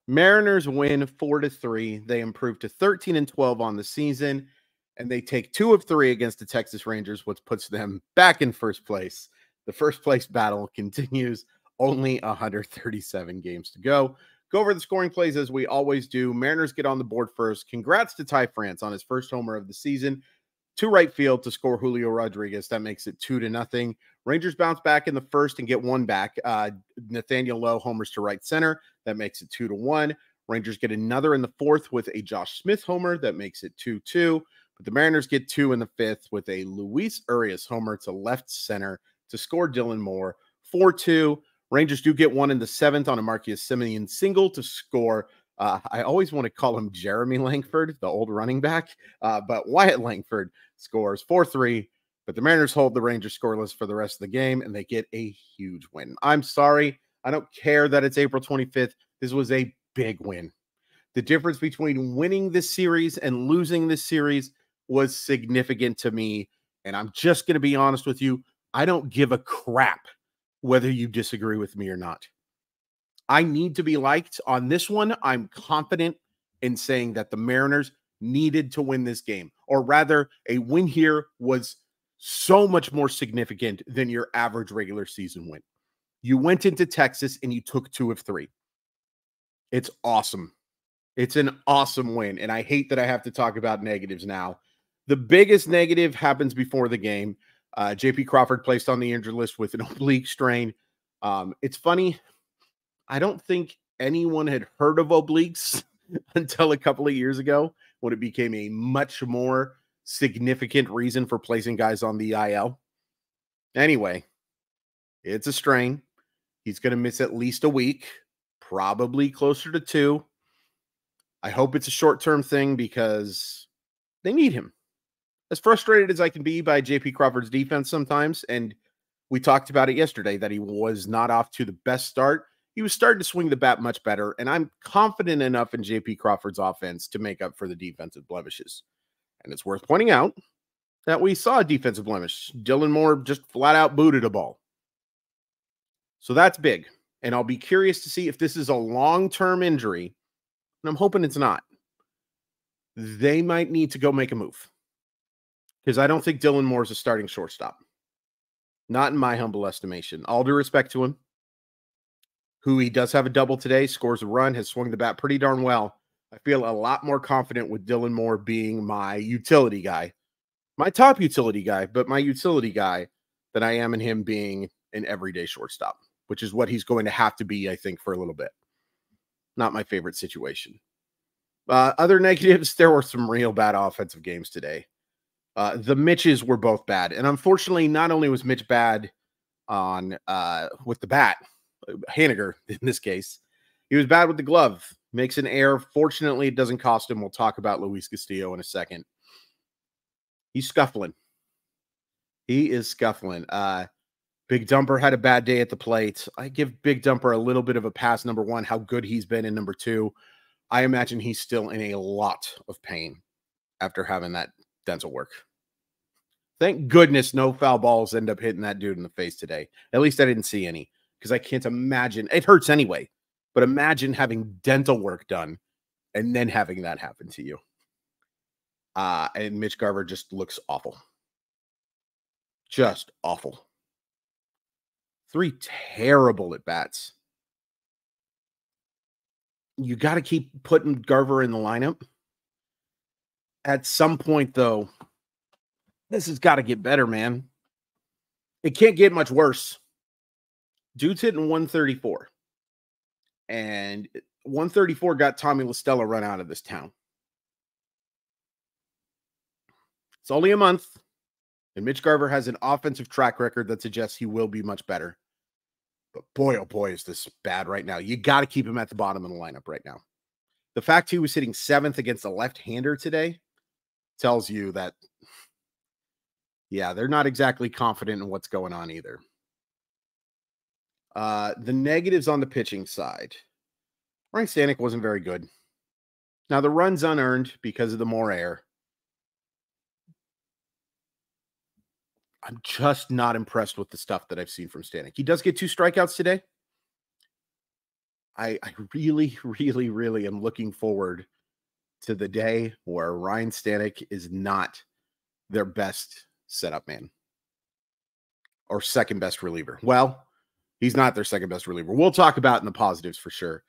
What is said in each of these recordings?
Mariners win 4-3. They improve to 13-12 on the season, and they take 2 of 3 against the Texas Rangers, which puts them back in first place. The first place battle continues. Only 137 games to go. Go over the scoring plays as we always do. Mariners get on the board first. Congrats to Ty France on his first homer of the season. To right field to score Julio Rodriguez. That makes it 2-0. Rangers bounce back in the first and get one back. Nathaniel Lowe homers to right center. That makes it 2-1. Rangers get another in the fourth with a Josh Smith homer. That makes it 2-2. But the Mariners get 2 in the fifth with a Luis Urias homer to left center to score Dylan Moore. 4-2. Rangers do get 1 in the seventh on a Marcus Semien single to score. I always want to call him Jeremy Langford, the old running back, but Wyatt Langford scores 4-3. But the Mariners hold the Rangers scoreless for the rest of the game, and they get a huge win. I'm sorry. I don't care that it's April 25th. This was a big win. The difference between winning this series and losing this series was significant to me. And I'm just going to be honest with you. I don't give a crap whether you disagree with me or not. I need to be liked on this one. I'm confident in saying that the Mariners needed to win this game, or rather a win here was so much more significant than your average regular season win. You went into Texas and you took 2 of 3. It's awesome. It's an awesome win. And I hate that I have to talk about negatives now. The biggest negative happens before the game. JP Crawford placed on the injured list with an oblique strain. It's funny. I don't think anyone had heard of obliques until a couple of years ago when it became a much more significant reason for placing guys on the IL. Anyway, it's a strain. He's going to miss at least a week, probably closer to 2. I hope it's a short-term thing because they need him. As frustrated as I can be by JP Crawford's defense sometimes, and we talked about it yesterday that he was not off to the best start, he was starting to swing the bat much better, and I'm confident enough in JP Crawford's offense to make up for the defensive blemishes. And it's worth pointing out that we saw a defensive blemish. Dylan Moore just flat out booted a ball. So that's big, and I'll be curious to see if this is a long-term injury, and I'm hoping it's not. They might need to go make a move, because I don't think Dylan Moore is a starting shortstop. Not in my humble estimation. All due respect to him, who he does have a double today, scores a run, has swung the bat pretty darn well. I feel a lot more confident with Dylan Moore being my utility guy. My top utility guy, but my utility guy, than I am in him being an everyday shortstop, which is what he's going to have to be, I think, for a little bit. Not my favorite situation. Other negatives, there were some real bad offensive games today. The Mitches were both bad. And unfortunately, not only was Mitch bad on with the bat, Haniger in this case, he was bad with the glove. Makes an error. Fortunately, it doesn't cost him. We'll talk about Luis Castillo in a second. He's scuffling. He is scuffling. Big Dumper had a bad day at the plate. I give Big Dumper a little bit of a pass, number one, how good he's been, and number two, I imagine he's still in a lot of pain after having that dental work. Thank goodness no foul balls end up hitting that dude in the face today. At least I didn't see any, because I can't imagine. It hurts anyway, but imagine having dental work done and then having that happen to you. And Mitch Garver just looks awful. Just awful. 3 terrible at-bats. You got to keep putting Garver in the lineup. At some point, though, this has got to get better, man. It can't get much worse. Dude's hitting 134. And 134 got Tommy LaStella run out of this town. It's only a month. And Mitch Garver has an offensive track record that suggests he will be much better. But boy, oh boy, is this bad right now. You got to keep him at the bottom of the lineup right now. The fact he was hitting 7th against a left-hander today tells you that, yeah, they're not exactly confident in what's going on either. The negatives on the pitching side. Ryan Stanek wasn't very good. Now, the run's unearned because of the more air. I'm just not impressed with the stuff that I've seen from Stanek. He does get 2 strikeouts today. I really, really, really am looking forward to the day where Ryan Stanek is not their best setup man or second best reliever. Well, he's not their second best reliever. We'll talk about in the positives for sure.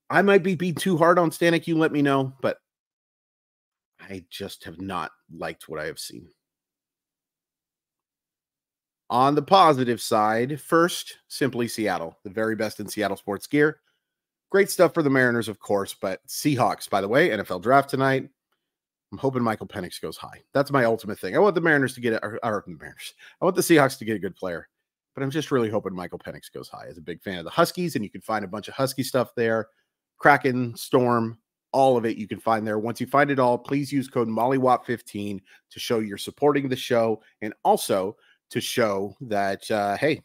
I might be being too hard on Stanek. You let me know, but I just have not liked what I have seen. On the positive side, first, simply Seattle, the very best in Seattle sports gear. Great stuff for the Mariners, of course, but Seahawks, by the way, NFL draft tonight. I'm hoping Michael Penix goes high. That's my ultimate thing. I want the Mariners to get it, or the Mariners. I want the Seahawks to get a good player, but I'm just really hoping Michael Penix goes high. As a big fan of the Huskies, and you can find a bunch of Husky stuff there. Kraken, Storm, all of it you can find there. Once you find it all, please use code MollyWop15 to show you're supporting the show, and also to show that, hey,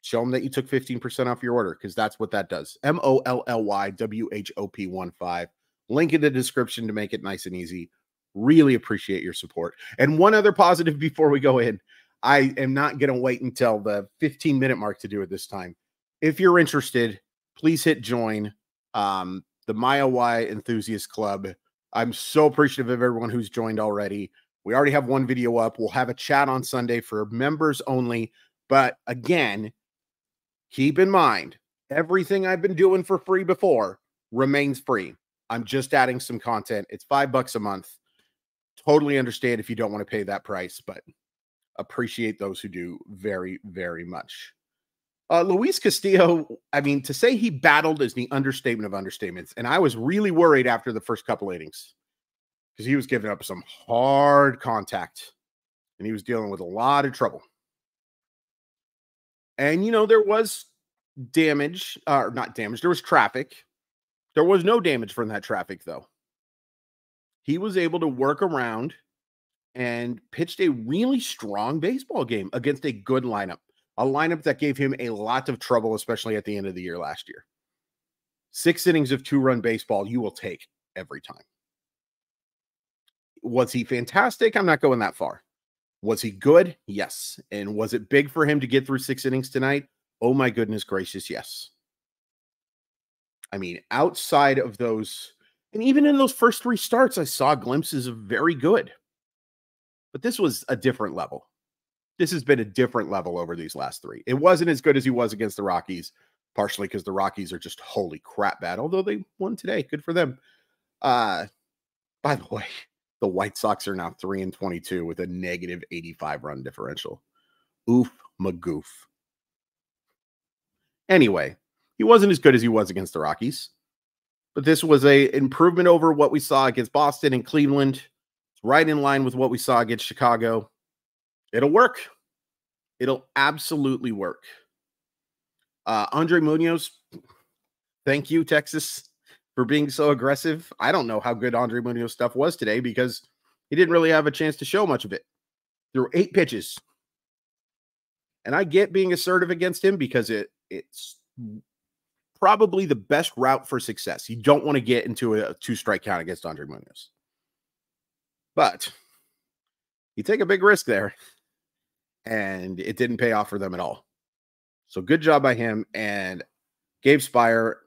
show them that you took 15% off your order, because that's what that does. MOLLYWHOP15. Link in the description to make it nice and easy. Really appreciate your support. And one other positive before we go in, I am not going to wait until the 15-minute mark to do it this time. If you're interested, please hit join the Maya Y Enthusiast Club. I'm so appreciative of everyone who's joined already. We already have one video up. We'll have a chat on Sunday for members only. But again, keep in mind, everything I've been doing for free before remains free. I'm just adding some content. It's $5 a month. Totally understand if you don't want to pay that price, but appreciate those who do very, very much. Luis Castillo, I mean, to say he battled is the understatement of understatements. And I was really worried after the first couple innings because he was giving up some hard contact and he was dealing with a lot of trouble. And, you know, there was damage, or not damage, there was traffic. There was no damage from that traffic, though. He was able to work around and pitched a really strong baseball game against a good lineup, a lineup that gave him a lot of trouble, especially at the end of the year last year. 6 innings of 2-run baseball you will take every time. Was he fantastic? I'm not going that far. Was he good? Yes. And was it big for him to get through 6 innings tonight? Oh my goodness gracious, yes. I mean, outside of those, and even in those first 3 starts, I saw glimpses of very good. But this was a different level. This has been a different level over these last 3. It wasn't as good as he was against the Rockies, partially because the Rockies are just holy crap bad, although they won today. Good for them. By the way, the White Sox are now 3-22 with a negative 85 run differential. Oof, magoof. Anyway, he wasn't as good as he was against the Rockies, but this was a improvement over what we saw against Boston and Cleveland. It's right in line with what we saw against Chicago. It'll work. It'll absolutely work. Andre Munoz, thank you, Texas, for being so aggressive. I don't know how good Andre Munoz stuff was today because he didn't really have a chance to show much of it. There were 8 pitches. And I get being assertive against him because it's probably the best route for success. You don't want to get into a 2-strike count against Andre Munoz. But you take a big risk there, and it didn't pay off for them at all. So good job by him. And Gabe Spire,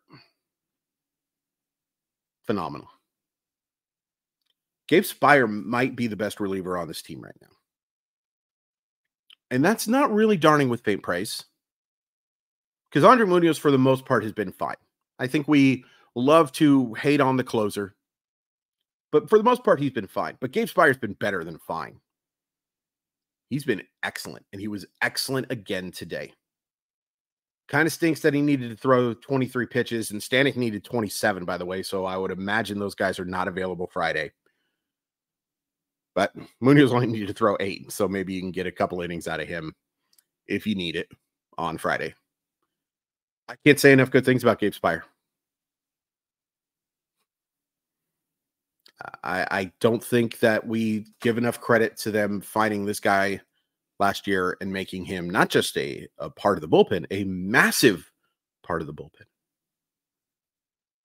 phenomenal. Gabe Spire might be the best reliever on this team right now. And that's not really darning with faint praise, because Andre Munoz, for the most part, has been fine. I think we love to hate on the closer, but for the most part, he's been fine. But Gabe Spire's been better than fine. He's been excellent, and he was excellent again today. Kind of stinks that he needed to throw 23 pitches, and Stanek needed 27, by the way, so I would imagine those guys are not available Friday. But Munoz only needed to throw 8, so maybe you can get a couple innings out of him if you need it on Friday. I can't say enough good things about Gabe Spire. I don't think that we give enough credit to them finding this guy last year and making him not just a part of the bullpen, a massive part of the bullpen.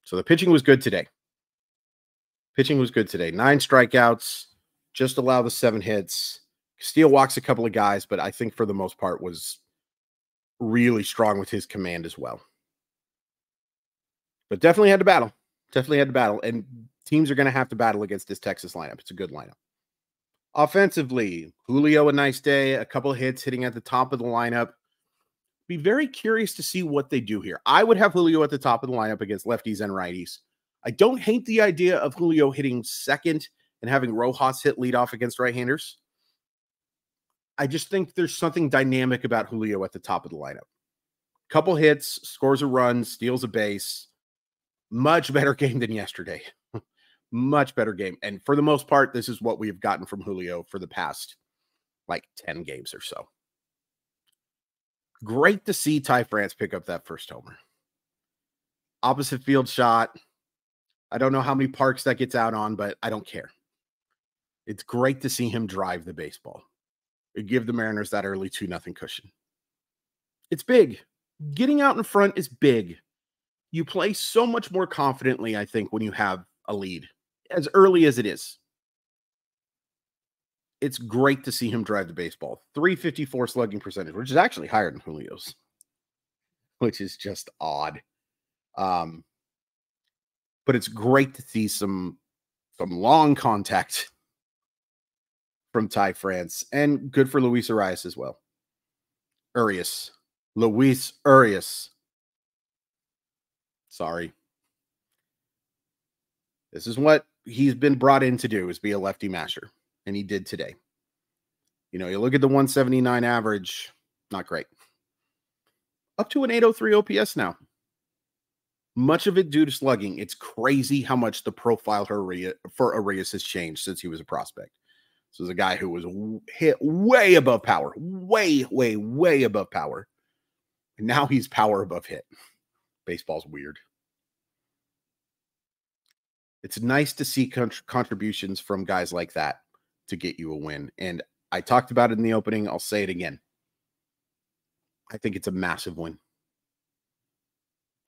So the pitching was good today. 9 strikeouts, just allow the 7 hits. Castillo walks a couple of guys, but I think for the most part was really strong with his command as well. But definitely had to battle. Definitely had to battle. And teams are going to have to battle against this Texas lineup. It's a good lineup. Offensively, Julio, a nice day, a couple of hits hitting at the top of the lineup. Be very curious to see what they do here. I would have Julio at the top of the lineup against lefties and righties. I don't hate the idea of Julio hitting second and having Rojas hit leadoff against right-handers. I just think there's something dynamic about Julio at the top of the lineup. Couple hits, scores a run, steals a base. Much better game than yesterday. Much better game. And for the most part, this is what we've gotten from Julio for the past, 10 games or so. Great to see Ty France pick up that first homer. Opposite field shot. I don't know how many parks that gets out on, but I don't care. It's great to see him drive the baseball. It give the Mariners that early 2-0 cushion. It's big. Getting out in front is big. You play so much more confidently, I think, when you have a lead, as early as it is. It's great to see him drive the baseball. 354 slugging percentage, which is actually higher than Julio's, which is just odd. But it's great to see some long contact from Ty France, and good for Luis Urias as well. Luis Urias. Sorry. This is what he's been brought in to do, is be a lefty masher. And he did today. You look at the 179 average, not great. Up to an 803 OPS now. Much of it due to slugging. It's crazy how much the profile for Urias has changed since he was a prospect. This was a guy who was hit way above power. Way, way, way above power. And now he's power above hit. Baseball's weird. It's nice to see contributions from guys like that to get you a win. And I talked about it in the opening. I'll say it again. I think it's a massive win.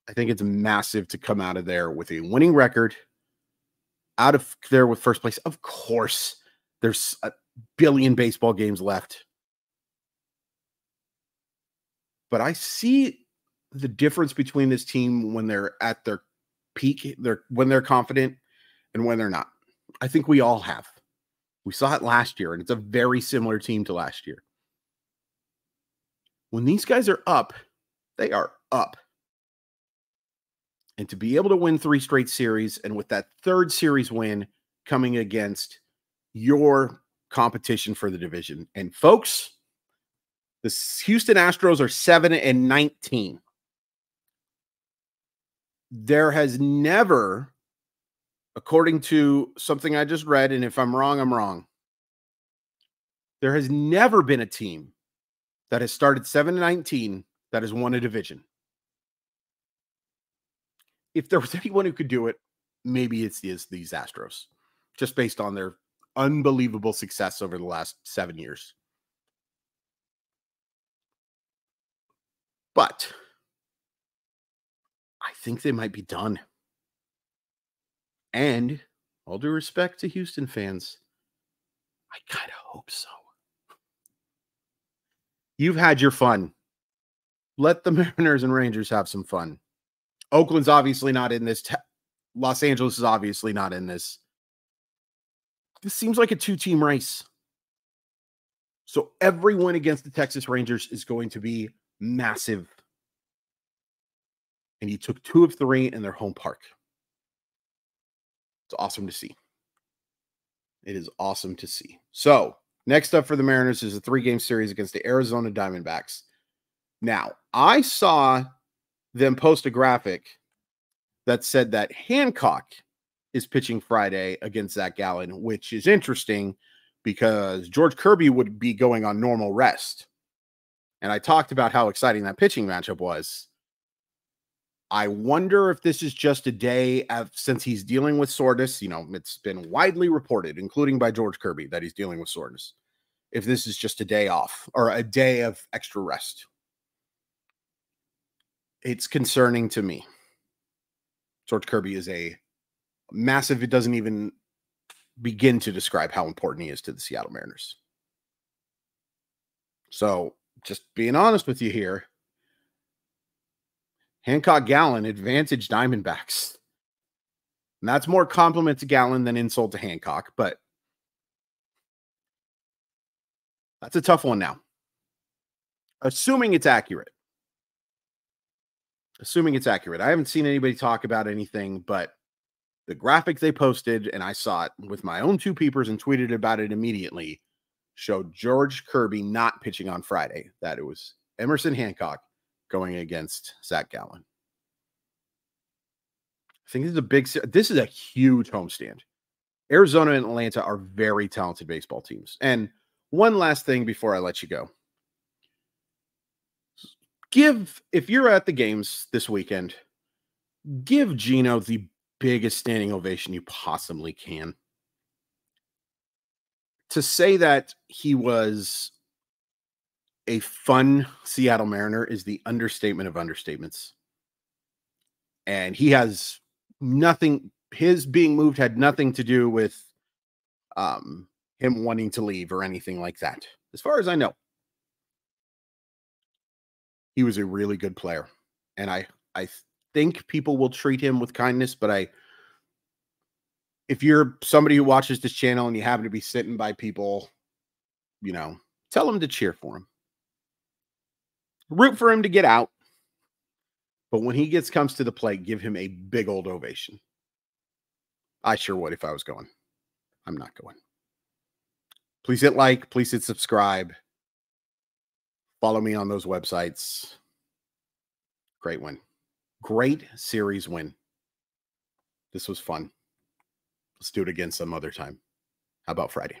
I think it's massive to come out of there with a winning record, out of there with first place. Of course, there's a billion baseball games left. But I see the difference between this team when they're at their peak, when they're confident, and when they're not. I think we all have. We saw it last year, and it's a very similar team to last year. When these guys are up, they are up. And to be able to win 3 straight series, and with that third series win coming against your competition for the division. And folks, the Houston Astros are 7-19. There has never, according to something I just read, and if I'm wrong, I'm wrong. There has never been a team that has started 7-19 that has won a division. If there was anyone who could do it, maybe it's these Astros, just based on their unbelievable success over the last 7 years. But I think they might be done. And all due respect to Houston fans, I kind of hope so. You've had your fun. Let the Mariners and Rangers have some fun. Oakland's obviously not in this. Los Angeles is obviously not in this. This seems like a 2-team race. So every win against the Texas Rangers is going to be massive. And you took 2 of 3 in their home park. It's awesome to see. It is awesome to see. So next up for the Mariners is a 3-game series against the Arizona Diamondbacks. Now, I saw them post a graphic that said that Hancock is pitching Friday against Zach Gallen, which is interesting because George Kirby would be going on normal rest. And I talked about how exciting that pitching matchup was. I wonder if this is just a day since he's dealing with soreness. It's been widely reported, including by George Kirby, that he's dealing with soreness. If this is just a day off or a day of extra rest. It's concerning to me. George Kirby is a massive, it doesn't even begin to describe how important he is to the Seattle Mariners. So, just being honest with you here, Hancock Gallen, advantage Diamondbacks. And that's more compliment to Gallen than insult to Hancock, but that's a tough one now. Assuming it's accurate. I haven't seen anybody talk about anything, but the graphic they posted, and I saw it with my own two peepers and tweeted about it immediately, showed George Kirby not pitching on Friday. That it was Emerson Hancock going against Zach Gallen. I think this is a huge homestand. Arizona and Atlanta are very talented baseball teams. And one last thing before I let you go. If you're at the games this weekend, give Gino the biggest standing ovation you possibly can. To say that he was a fun Seattle Mariner is the understatement of understatements. And he has nothing, his being moved had nothing to do with him wanting to leave or anything like that. As far as I know, he was a really good player. And I think people will treat him with kindness, but if you're somebody who watches this channel and you happen to be sitting by people, tell them to cheer for him. Root for him to get out. But when he comes to the plate, give him a big old ovation. I sure would if I was going. I'm not going. Please hit like. Please hit subscribe. Follow me on those websites. Great win. Great series win. This was fun. Let's do it again some other time. How about Friday?